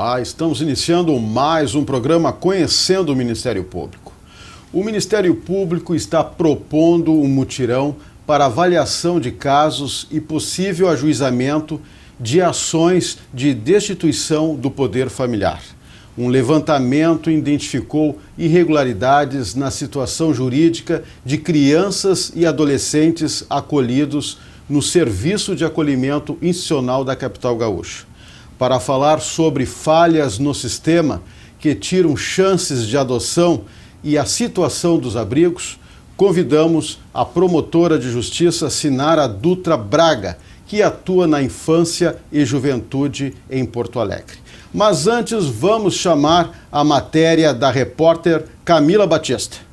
Olá, estamos iniciando mais um programa Conhecendo o Ministério Público. O Ministério Público está propondo um mutirão para avaliação de casos e possível ajuizamento de ações de destituição do poder familiar. Um levantamento identificou irregularidades na situação jurídica de crianças e adolescentes acolhidos no Serviço de Acolhimento Institucional da capital gaúcha. Para falar sobre falhas no sistema que tiram chances de adoção e a situação dos abrigos, convidamos a promotora de justiça Sinara Dutra Braga, que atua na infância e juventude em Porto Alegre. Mas antes vamos chamar a matéria da repórter Camila Batista.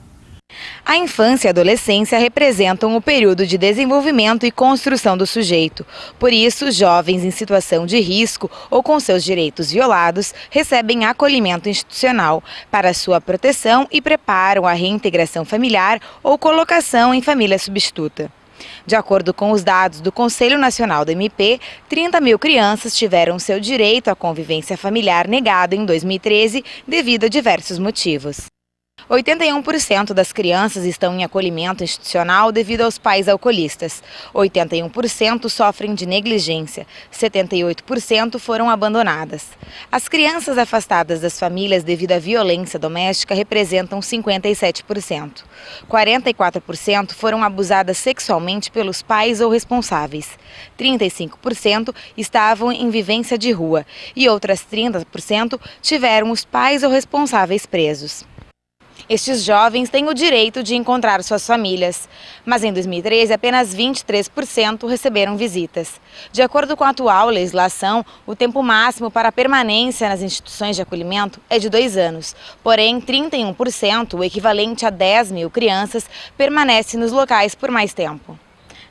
A infância e a adolescência representam o período de desenvolvimento e construção do sujeito. Por isso, jovens em situação de risco ou com seus direitos violados recebem acolhimento institucional para sua proteção e preparam a reintegração familiar ou colocação em família substituta. De acordo com os dados do Conselho Nacional do MP, 30 mil crianças tiveram seu direito à convivência familiar negado em 2013 devido a diversos motivos. 81% das crianças estão em acolhimento institucional devido aos pais alcoolistas. 81% sofrem de negligência. 78% foram abandonadas. As crianças afastadas das famílias devido à violência doméstica representam 57%. 44% foram abusadas sexualmente pelos pais ou responsáveis. 35% estavam em vivência de rua e outras 30% tiveram os pais ou responsáveis presos. Estes jovens têm o direito de encontrar suas famílias, mas em 2013 apenas 23% receberam visitas. De acordo com a atual legislação, o tempo máximo para permanência nas instituições de acolhimento é de 2 anos, porém 31%, o equivalente a 10 mil crianças, permanece nos locais por mais tempo.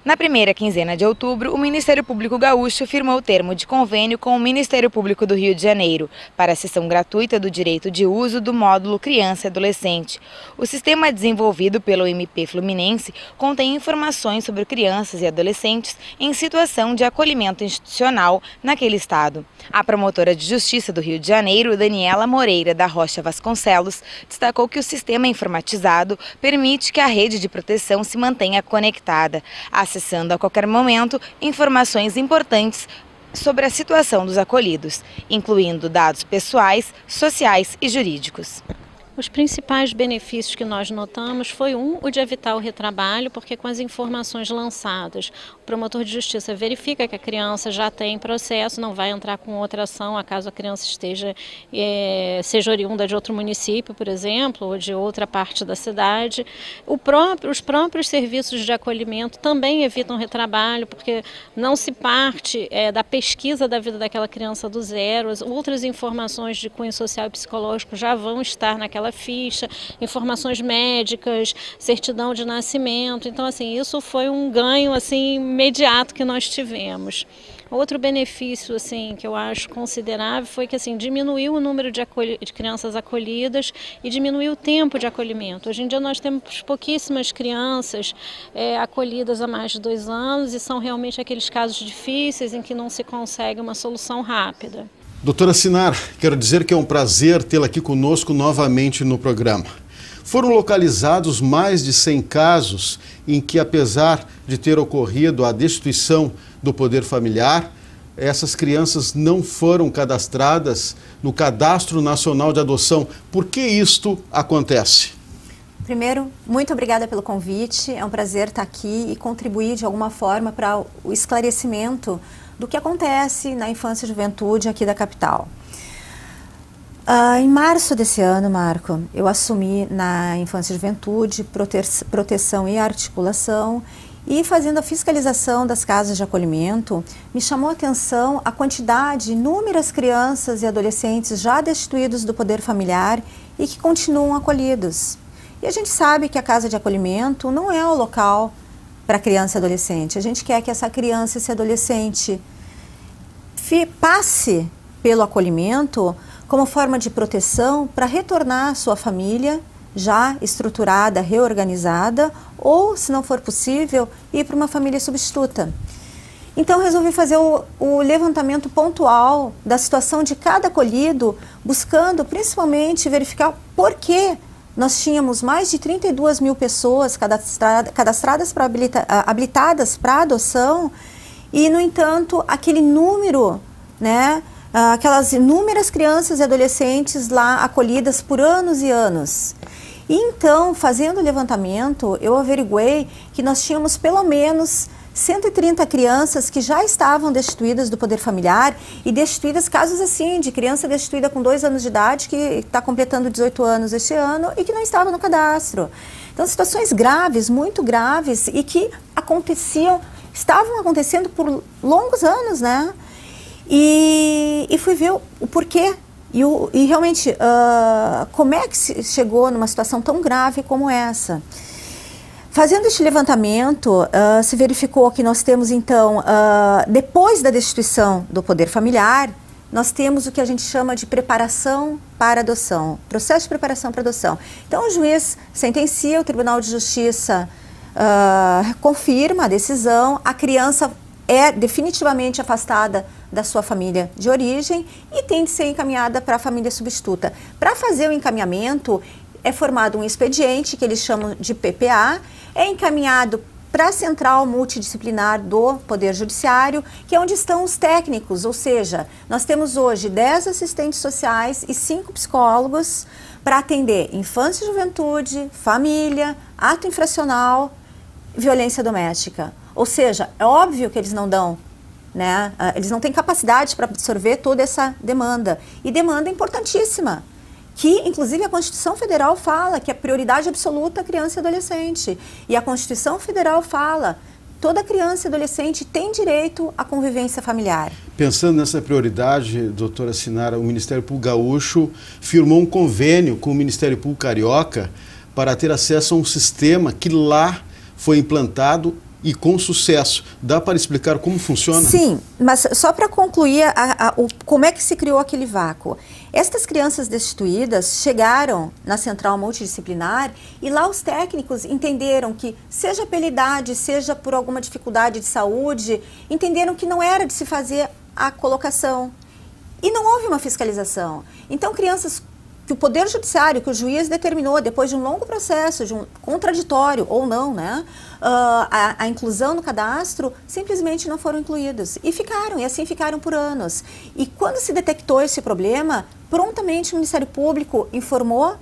Na primeira quinzena de outubro, o Ministério Público Gaúcho firmou o termo de convênio com o Ministério Público do Rio de Janeiro para a cessão gratuita do direito de uso do módulo Criança e Adolescente. O sistema desenvolvido pelo MP Fluminense contém informações sobre crianças e adolescentes em situação de acolhimento institucional naquele estado. A promotora de Justiça do Rio de Janeiro, Daniela Moreira da Rocha Vasconcelos, destacou que o sistema informatizado permite que a rede de proteção se mantenha conectada, acessando a qualquer momento informações importantes sobre a situação dos acolhidos, incluindo dados pessoais, sociais e jurídicos. Os principais benefícios que nós notamos foi o de evitar o retrabalho, porque com as informações lançadas, o promotor de justiça verifica que a criança já tem processo, não vai entrar com outra ação, acaso a criança seja oriunda de outro município, por exemplo, ou de outra parte da cidade. Os próprios serviços de acolhimento também evitam retrabalho, porque não se parte da pesquisa da vida daquela criança do zero, as outras informações de cunho social e psicológico já vão estar naquela ficha, informações médicas, certidão de nascimento. Então, assim, isso foi um ganho assim imediato que nós tivemos. Outro benefício assim que eu acho considerável foi que assim diminuiu o número de crianças acolhidas e diminuiu o tempo de acolhimento. Hoje em dia nós temos pouquíssimas crianças acolhidas há mais de 2 anos e são realmente aqueles casos difíceis em que não se consegue uma solução rápida. Doutora Sinara, quero dizer que é um prazer tê-la aqui conosco novamente no programa. Foram localizados mais de 100 casos em que, apesar de ter ocorrido a destituição do poder familiar, essas crianças não foram cadastradas no Cadastro Nacional de Adoção. Por que isto acontece? Primeiro, muito obrigada pelo convite. É um prazer estar aqui e contribuir de alguma forma para o esclarecimento do que acontece na infância e juventude aqui da capital. Em março desse ano, Marco, eu assumi na infância e juventude proteção e articulação e fazendo a fiscalização das casas de acolhimento, me chamou a atenção a quantidade de inúmeras crianças e adolescentes já destituídos do poder familiar e que continuam acolhidos. E a gente sabe que a casa de acolhimento não é o local para criança e adolescente. A gente quer que essa criança e esse adolescente passe pelo acolhimento como forma de proteção para retornar à sua família já estruturada, reorganizada, ou, se não for possível, ir para uma família substituta. Então resolvi fazer o levantamento pontual da situação de cada acolhido, buscando principalmente verificar por que nós tínhamos mais de 32 mil pessoas cadastradas habilitadas para adoção e, no entanto, aquele número, né, aquelas inúmeras crianças e adolescentes lá acolhidas por anos e anos. E então, fazendo o levantamento, eu averiguei que nós tínhamos pelo menos 130 crianças que já estavam destituídas do poder familiar e destituídas, casos assim, de criança destituída com 2 anos de idade, que está completando 18 anos este ano e que não estava no cadastro. Então, situações graves, muito graves e que estavam acontecendo por longos anos, né? E fui ver o porquê e realmente como é que se chegou numa situação tão grave como essa. Fazendo este levantamento, se verificou que nós temos, então, depois da destituição do poder familiar, nós temos o que a gente chama de preparação para adoção, processo de preparação para adoção. Então, o juiz sentencia, o Tribunal de Justiça confirma a decisão, a criança é definitivamente afastada da sua família de origem e tem de ser encaminhada para a família substituta. Para fazer o encaminhamento, é formado um expediente, que eles chamam de PPA, é encaminhado para a Central Multidisciplinar do Poder Judiciário, que é onde estão os técnicos, ou seja, nós temos hoje 10 assistentes sociais e 5 psicólogos para atender infância e juventude, família, ato infracional, violência doméstica. Ou seja, é óbvio que eles não dão, né? Eles não têm capacidade para absorver toda essa demanda. E demanda importantíssima, que inclusive a Constituição Federal fala que é prioridade absoluta a criança e adolescente. E a Constituição Federal fala toda criança e adolescente tem direito à convivência familiar. Pensando nessa prioridade, doutora Sinara, o Ministério Público Gaúcho firmou um convênio com o Ministério Público Carioca para ter acesso a um sistema que lá foi implantado e com sucesso. Dá para explicar como funciona? Sim, mas só para concluir como é que se criou aquele vácuo. Estas crianças destituídas chegaram na Central Multidisciplinar e lá os técnicos entenderam que, seja pela idade, seja por alguma dificuldade de saúde, entenderam que não era de se fazer a colocação. E não houve uma fiscalização. Então, crianças que o Poder Judiciário, que o juiz determinou, depois de um longo processo, de um contraditório ou não, né, a inclusão no cadastro, simplesmente não foram incluídos. E assim ficaram por anos. E quando se detectou esse problema, prontamente o Ministério Público informou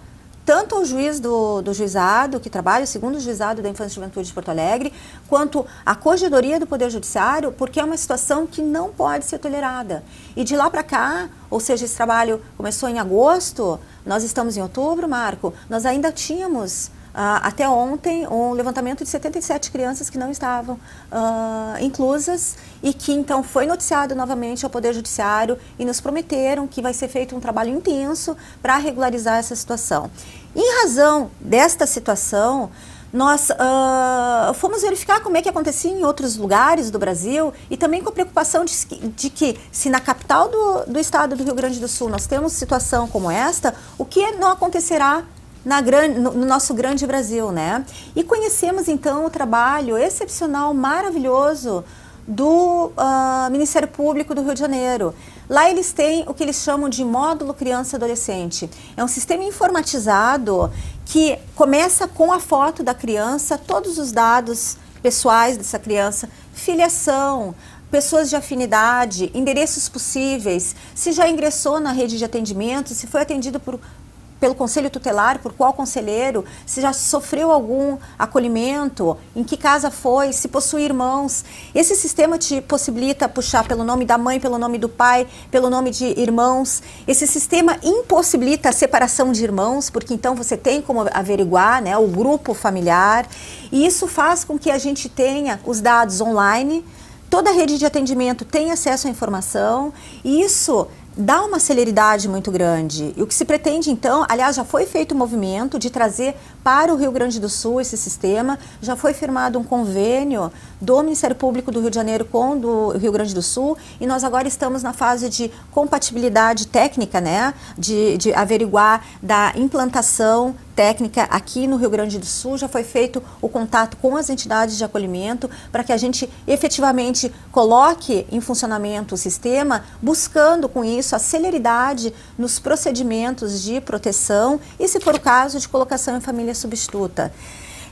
tanto ao juiz do juizado, que trabalha o segundo juizado da Infância e Juventude de Porto Alegre, quanto à Corregedoria do Poder Judiciário, porque é uma situação que não pode ser tolerada. E de lá para cá, ou seja, esse trabalho começou em agosto, nós estamos em outubro, Marco, nós ainda tínhamos até ontem um levantamento de 77 crianças que não estavam inclusas e que então foi noticiado novamente ao Poder Judiciário e nos prometeram que vai ser feito um trabalho intenso para regularizar essa situação. Em razão desta situação, nós fomos verificar como é que acontecia em outros lugares do Brasil e também com a preocupação de que se na capital do estado do Rio Grande do Sul nós temos situação como esta, o que não acontecerá no nosso grande Brasil, né? E conhecemos então o trabalho excepcional, maravilhoso do Ministério Público do Rio de Janeiro. Lá eles têm o que eles chamam de módulo criança e adolescente. É um sistema informatizado que começa com a foto da criança, todos os dados pessoais dessa criança, filiação, pessoas de afinidade, endereços possíveis, se já ingressou na rede de atendimento, se foi atendido pelo conselho tutelar, por qual conselheiro, se já sofreu algum acolhimento, em que casa foi, se possui irmãos. Esse sistema te possibilita puxar pelo nome da mãe, pelo nome do pai, pelo nome de irmãos. Esse sistema impossibilita a separação de irmãos, porque então você tem como averiguar, né, o grupo familiar. E isso faz com que a gente tenha os dados online, toda a rede de atendimento tem acesso à informação, e isso dá uma celeridade muito grande. E o que se pretende, então, aliás, já foi feito um movimento de trazer para o Rio Grande do Sul esse sistema, já foi firmado um convênio do Ministério Público do Rio de Janeiro com o do Rio Grande do Sul, e nós agora estamos na fase de compatibilidade técnica, né, de averiguar da implantação técnica aqui no Rio Grande do Sul, já foi feito o contato com as entidades de acolhimento para que a gente efetivamente coloque em funcionamento o sistema, buscando com isso a celeridade nos procedimentos de proteção e, se for o caso, de colocação em família substituta.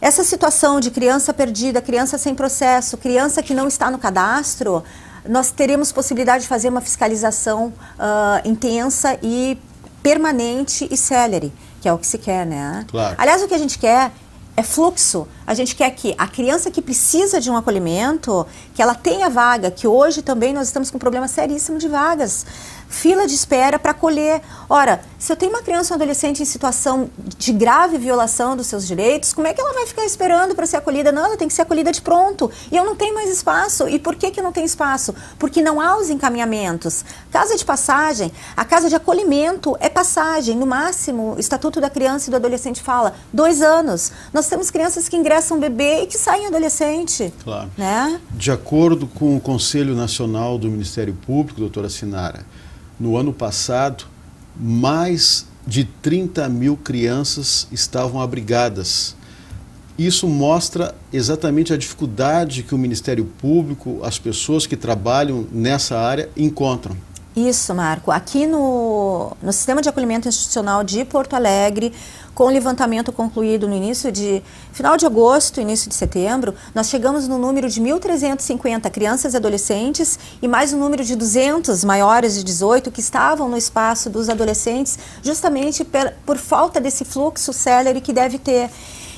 Essa situação de criança perdida, criança sem processo, criança que não está no cadastro, nós teremos possibilidade de fazer uma fiscalização intensa e permanente e célere, que é o que se quer, né? Claro. Aliás, o que a gente quer é fluxo. A gente quer que a criança que precisa de um acolhimento, que ela tenha vaga, que hoje também nós estamos com um problema seríssimo de vagas. Fila de espera para acolher. Ora, se eu tenho uma criança ou um adolescente em situação de grave violação dos seus direitos, como é que ela vai ficar esperando para ser acolhida? Não, ela tem que ser acolhida de pronto. E eu não tenho mais espaço. E por que que não tem espaço? Porque não há os encaminhamentos. Casa de passagem, a casa de acolhimento é passagem. No máximo, o Estatuto da Criança e do Adolescente fala 2 anos. Nós temos crianças que ingressam bebê e que saem adolescente. Claro. Né? De acordo com o Conselho Nacional do Ministério Público, doutora Sinara, no ano passado, mais de 30 mil crianças estavam abrigadas. Isso mostra exatamente a dificuldade que o Ministério Público, as pessoas que trabalham nessa área, encontram. Isso, Marco. Aqui no Sistema de Acolhimento Institucional de Porto Alegre, com o levantamento concluído no final de agosto, início de setembro, nós chegamos no número de 1.350 crianças e adolescentes e mais um número de 200 maiores de 18 que estavam no espaço dos adolescentes, justamente por falta desse fluxo célere que deve ter.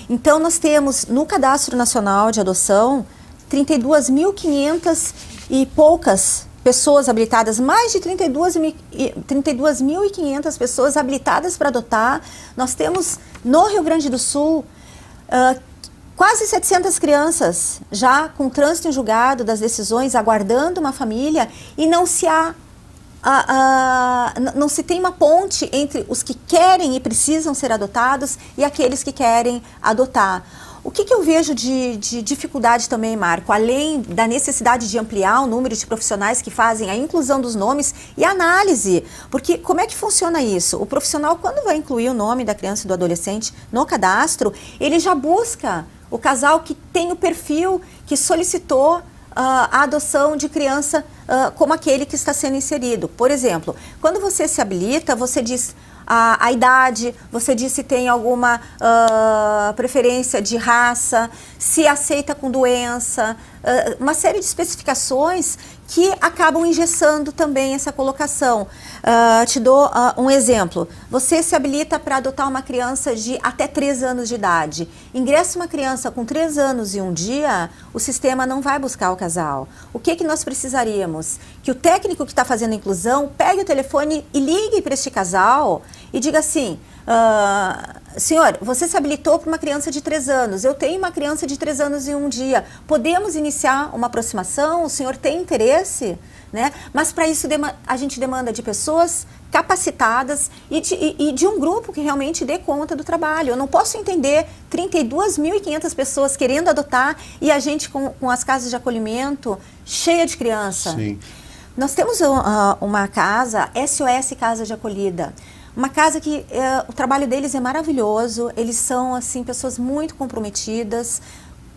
Então, nós temos no Cadastro Nacional de Adoção 32.500 e poucas pessoas habilitadas, mais de 32.500 pessoas habilitadas para adotar. Nós temos no Rio Grande do Sul quase 700 crianças já com trânsito em julgado das decisões, aguardando uma família, e não se tem uma ponte entre os que querem e precisam ser adotados e aqueles que querem adotar. O que eu vejo de dificuldade também, Marco, além da necessidade de ampliar o número de profissionais que fazem a inclusão dos nomes e a análise, porque como é que funciona isso? O profissional, quando vai incluir o nome da criança e do adolescente no cadastro, ele já busca o casal que tem o perfil, que solicitou a adoção de criança como aquele que está sendo inserido. Por exemplo, quando você se habilita, você diz a idade, você diz se tem alguma preferência de raça, se aceita com doença, uma série de especificações que acabam engessando também essa colocação. Te dou um exemplo. Você se habilita para adotar uma criança de até 3 anos de idade. Ingressa uma criança com 3 anos e 1 dia, o sistema não vai buscar o casal. O que nós precisaríamos? Que o técnico que está fazendo a inclusão pegue o telefone e ligue para este casal e diga assim: senhor, você se habilitou para uma criança de 3 anos, eu tenho uma criança de 3 anos e 1 dia, podemos iniciar uma aproximação? O senhor tem interesse? Né? Mas para isso a gente demanda de pessoas capacitadas e de um grupo que realmente dê conta do trabalho. Eu não posso entender 32.500 pessoas querendo adotar e a gente com as casas de acolhimento cheia de criança. Sim. Nós temos uma casa, SOS Casa de Acolhida. Uma casa que o trabalho deles é maravilhoso, eles são assim pessoas muito comprometidas,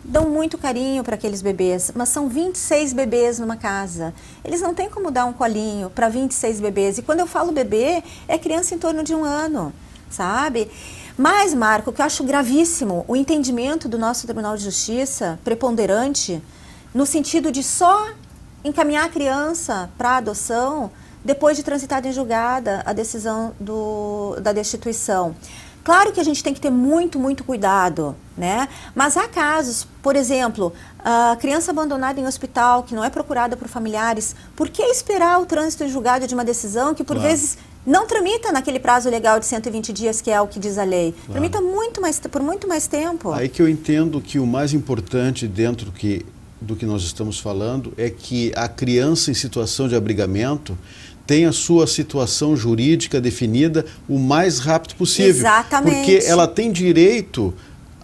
dão muito carinho para aqueles bebês, mas são 26 bebês numa casa. Eles não têm como dar um colinho para 26 bebês. E quando eu falo bebê, é criança em torno de 1 ano, sabe? Mas, Marco, o que eu acho gravíssimo, o entendimento do nosso Tribunal de Justiça, preponderante, no sentido de só encaminhar a criança para adoção depois de transitada em julgada a decisão da destituição. Claro que a gente tem que ter muito, muito cuidado, né? Mas há casos, por exemplo, a criança abandonada em hospital, que não é procurada por familiares, por que esperar o trânsito em julgado de uma decisão que, por vezes, não tramita naquele prazo legal de 120 dias, que é o que diz a lei? Tramita por muito mais tempo. Aí que eu entendo que o mais importante dentro do que nós estamos falando é que a criança em situação de abrigamento tem a sua situação jurídica definida o mais rápido possível. Exatamente. Porque ela tem direito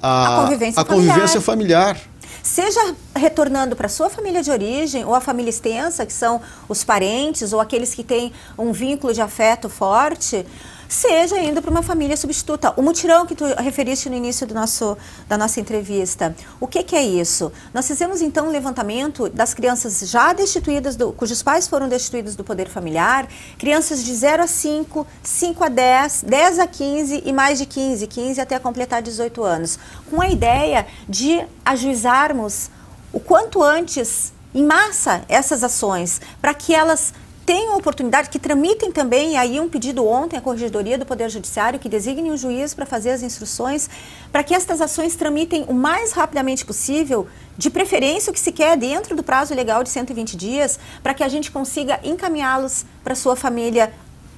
à convivência familiar. Seja retornando para a sua família de origem ou a família extensa, que são os parentes ou aqueles que têm um vínculo de afeto forte, seja indo para uma família substituta. O mutirão que tu referiste no início da nossa entrevista, o que é isso? Nós fizemos então um levantamento das crianças já destituídas, cujos pais foram destituídos do poder familiar, crianças de 0 a 5, 5 a 10, 10 a 15 e mais de 15 até completar 18 anos, com a ideia de ajuizarmos o quanto antes, em massa, essas ações, para que elas tenham oportunidade, que tramitem também, aí um pedido ontem à Corregedoria do Poder Judiciário, que designe um juiz para fazer as instruções, para que estas ações tramitem o mais rapidamente possível, de preferência o que se quer dentro do prazo legal de 120 dias, para que a gente consiga encaminhá-los para sua família,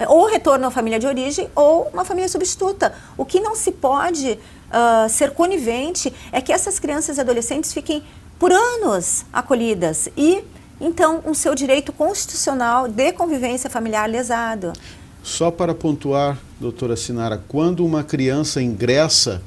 ou retorno à família de origem, ou uma família substituta. O que não se pode ser conivente é que essas crianças e adolescentes fiquem por anos acolhidas e então, o seu direito constitucional de convivência familiar lesado. Só para pontuar, doutora Sinara, quando uma criança ingressa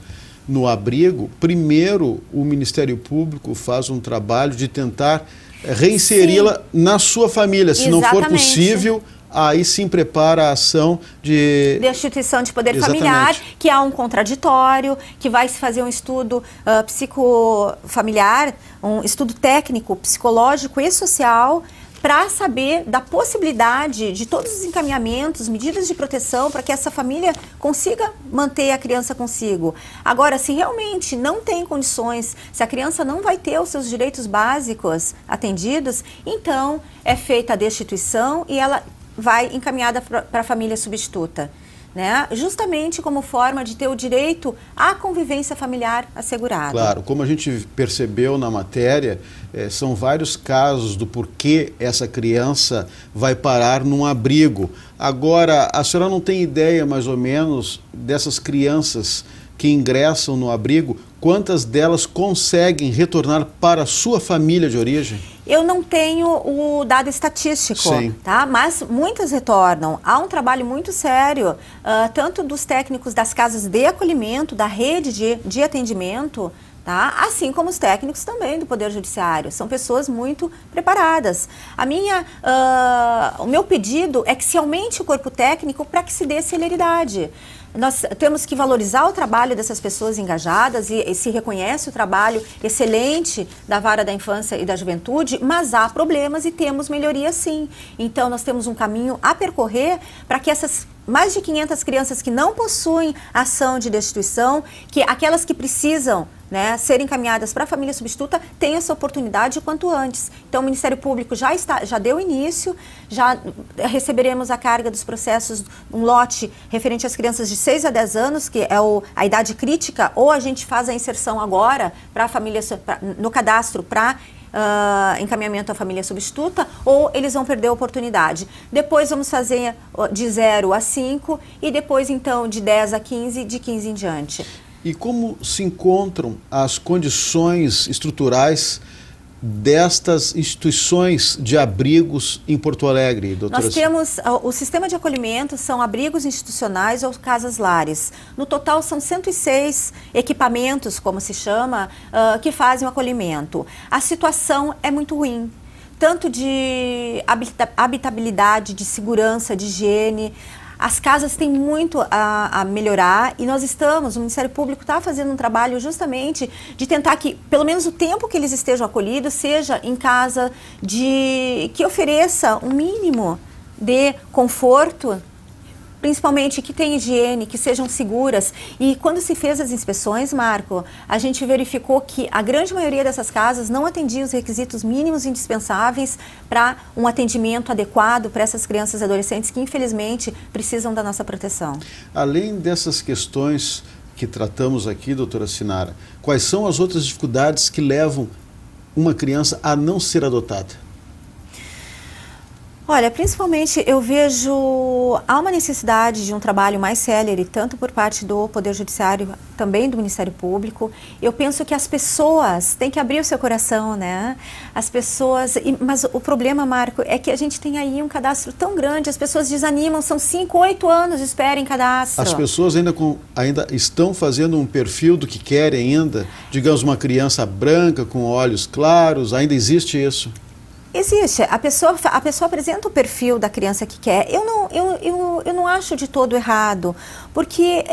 no abrigo, primeiro o Ministério Público faz um trabalho de tentar reinseri-la na sua família. Se não for possível, aí sim prepara a ação de destituição de poder familiar, que há um contraditório, que vai se fazer um estudo psicofamiliar, um estudo técnico, psicológico e social, para saber da possibilidade de todos os encaminhamentos, medidas de proteção, para que essa família consiga manter a criança consigo. Agora, se realmente não tem condições, se a criança não vai ter os seus direitos básicos atendidos, então é feita a destituição e ela vai encaminhada para a família substituta, né? Justamente como forma de ter o direito à convivência familiar assegurada. Claro, como a gente percebeu na matéria, são vários casos do porquê essa criança vai parar num abrigo. Agora, a senhora não tem ideia, mais ou menos, dessas crianças que ingressam no abrigo, quantas delas conseguem retornar para a sua família de origem? Eu não tenho o dado estatístico, tá? Mas muitas retornam. Há um trabalho muito sério, tanto dos técnicos das casas de acolhimento, da rede de atendimento, tá? Assim como os técnicos também do Poder Judiciário. São pessoas muito preparadas. O meu pedido é que se aumente o corpo técnico para que se dê celeridade. Nós temos que valorizar o trabalho dessas pessoas engajadas e se reconhece o trabalho excelente da Vara da Infância e da Juventude, mas há problemas e temos melhoria sim. Então nós temos um caminho a percorrer para que essas mais de 500 crianças que não possuem ação de destituição, que aquelas que precisam, né, ser encaminhadas para a família substituta, tenham essa oportunidade o quanto antes. Então o Ministério Público já deu início, já receberemos a carga dos processos, um lote referente às crianças de 6 a 10 anos, que é a idade crítica, ou a gente faz a inserção agora para a família, no cadastro para encaminhamento à família substituta, ou eles vão perder a oportunidade. Depois vamos fazer de 0 a 5 e depois então de 10 a 15, de 15 em diante. E como se encontram as condições estruturais destas instituições de abrigos em Porto Alegre, doutora? Nós temos, o sistema de acolhimento são abrigos institucionais ou casas-lares. No total são 106 equipamentos, como se chama, que fazem o acolhimento. A situação é muito ruim, tanto de habitabilidade, de segurança, de higiene. As casas têm muito a melhorar e o Ministério Público está fazendo um trabalho justamente de tentar que, pelo menos o tempo que eles estejam acolhidos, seja em casa que ofereça um mínimo de conforto, principalmente que tenham higiene, que sejam seguras. E quando se fez as inspeções, Marco, a gente verificou que a grande maioria dessas casas não atendia os requisitos mínimos indispensáveis para um atendimento adequado para essas crianças e adolescentes que, infelizmente, precisam da nossa proteção. Além dessas questões que tratamos aqui, doutora Sinara, quais são as outras dificuldades que levam uma criança a não ser adotada? Olha, principalmente eu vejo há uma necessidade de um trabalho mais célere, tanto por parte do Poder Judiciário, também do Ministério Público. Eu penso que as pessoas têm que abrir o seu coração, né? As pessoas, mas o problema, Marco, é que a gente tem aí um cadastro tão grande, as pessoas desanimam, são 5, 8 anos de espera em cadastro. As pessoas ainda estão fazendo um perfil do que querem ainda, digamos uma criança branca com olhos claros, ainda existe isso? Existe. A pessoa apresenta o perfil da criança que quer. Eu não acho de todo errado, porque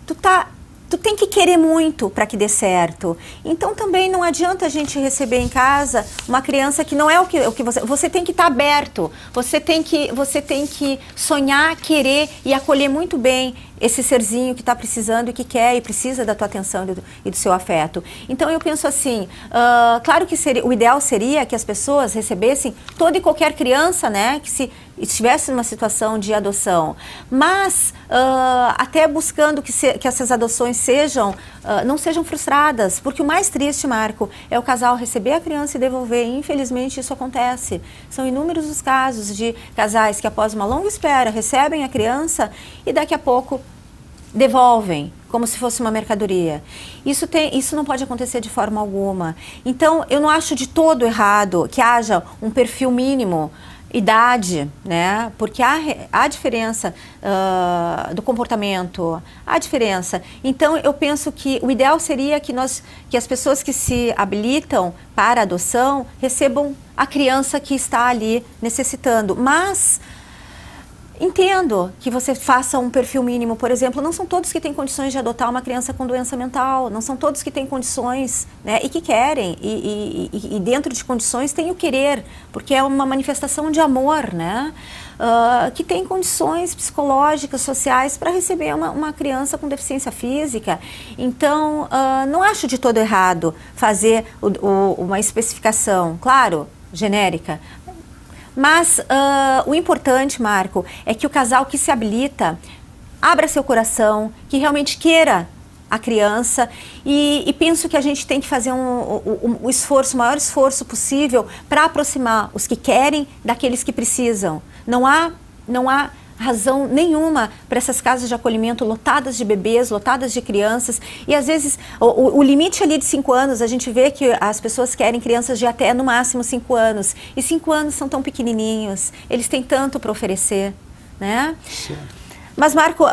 tu tem que querer muito para que dê certo. Então também não adianta a gente receber em casa uma criança que não é o que você tem que estar aberto. Você tem que sonhar, querer e acolher muito bem esse serzinho que está precisando e que quer e precisa da tua atenção e do seu afeto. Então eu penso assim, claro que o ideal seria que as pessoas recebessem toda e qualquer criança, né, que se estivesse numa situação de adoção, mas até buscando que essas adoções não sejam frustradas, porque o mais triste, Marco, é o casal receber a criança e devolver, e infelizmente isso acontece. São inúmeros os casos de casais que após uma longa espera recebem a criança e daqui a pouco devolvem, como se fosse uma mercadoria. Isso não pode acontecer de forma alguma. Então, eu não acho de todo errado que haja um perfil mínimo, idade, né? Porque há diferença do comportamento, há diferença. Então, eu penso que o ideal seria que as pessoas que se habilitam para a adoção recebam a criança que está ali necessitando. Mas entendo que você faça um perfil mínimo, por exemplo, não são todos que têm condições de adotar uma criança com doença mental, não são todos que têm condições, né, e que querem, e dentro de condições tem o querer, porque é uma manifestação de amor, né, que tem condições psicológicas, sociais para receber uma criança com deficiência física. Então, não acho de todo errado fazer uma especificação, claro, genérica. Mas o importante, Marco, é que o casal que se habilita abra seu coração, que realmente queira a criança e penso que a gente tem que fazer o maior esforço possível para aproximar os que querem daqueles que precisam. Não há razão nenhuma para essas casas de acolhimento lotadas de bebês, lotadas de crianças, e às vezes o limite ali de 5 anos, a gente vê que as pessoas querem crianças de até no máximo 5 anos, e 5 anos são tão pequenininhos, eles têm tanto para oferecer, né? Certo. Mas, Marco,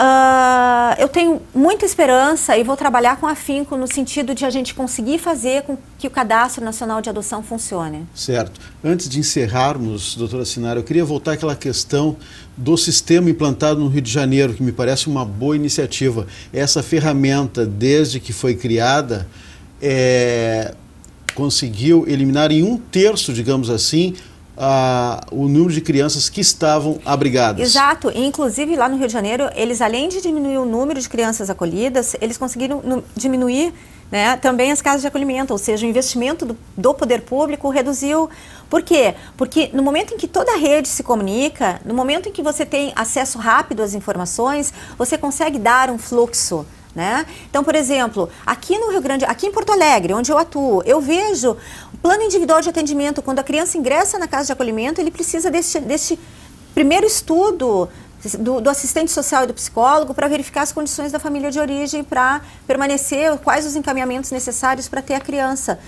eu tenho muita esperança e vou trabalhar com afinco no sentido de a gente conseguir fazer com que o Cadastro Nacional de Adoção funcione. Certo. Antes de encerrarmos, doutora Sinara, eu queria voltar àquela questão do sistema implantado no Rio de Janeiro, que me parece uma boa iniciativa. Essa ferramenta, desde que foi criada, conseguiu eliminar em 1/3, digamos assim, o número de crianças que estavam abrigadas. Exato, e, inclusive lá no Rio de Janeiro, eles além de diminuir o número de crianças acolhidas, eles conseguiram diminuir, né, também as casas de acolhimento, ou seja, o investimento do poder público reduziu. Por quê? Porque no momento em que toda a rede se comunica, no momento em que você tem acesso rápido às informações, você consegue dar um fluxo, né? Então, por exemplo, aqui no Rio Grande, aqui em Porto Alegre, onde eu atuo, eu vejo o plano individual de atendimento. Quando a criança ingressa na casa de acolhimento, ele precisa deste primeiro estudo do assistente social e do psicólogo para verificar as condições da família de origem, para permanecer, quais os encaminhamentos necessários para ter a criança.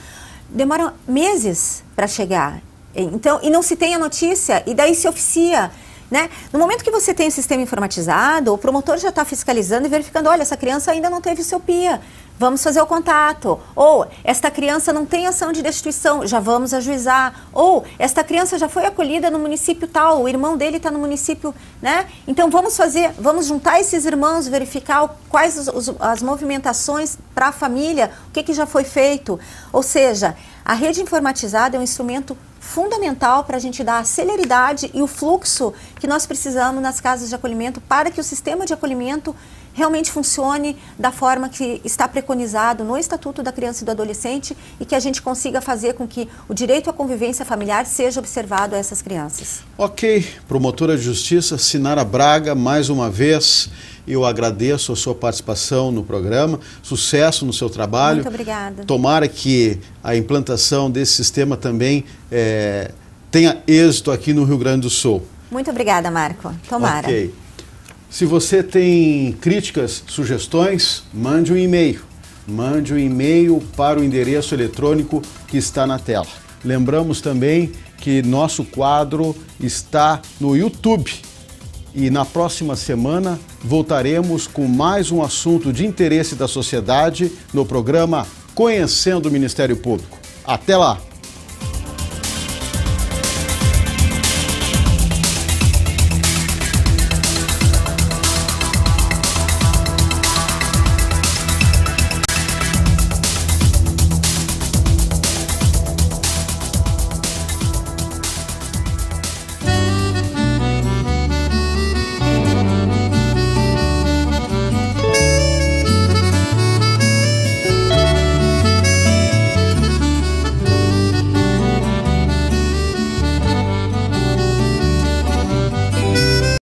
Demora meses para chegar. Então, e não se tem a notícia, e daí se oficia. Né? No momento que você tem o sistema informatizado, o promotor já está fiscalizando e verificando, olha, essa criança ainda não teve o seu PIA, vamos fazer o contato. Ou, esta criança não tem ação de destituição, já vamos ajuizar. Ou, esta criança já foi acolhida no município tal, o irmão dele está no município, né? Então vamos juntar esses irmãos, verificar quais as movimentações para a família, o que já foi feito. Ou seja, a rede informatizada é um instrumento fundamental para a gente dar a celeridade e o fluxo que nós precisamos nas casas de acolhimento para que o sistema de acolhimento realmente funcione da forma que está preconizado no Estatuto da Criança e do Adolescente e que a gente consiga fazer com que o direito à convivência familiar seja observado a essas crianças. Ok, promotora de justiça Sinara Braga, mais uma vez eu agradeço a sua participação no programa, sucesso no seu trabalho. Muito obrigada. Tomara que a implantação desse sistema também tenha êxito aqui no Rio Grande do Sul. Muito obrigada, Marco. Tomara. Ok. Se você tem críticas, sugestões, mande um e-mail. Mande um e-mail para o endereço eletrônico que está na tela. Lembramos também que nosso quadro está no YouTube. E na próxima semana voltaremos com mais um assunto de interesse da sociedade no programa Conhecendo o Ministério Público. Até lá!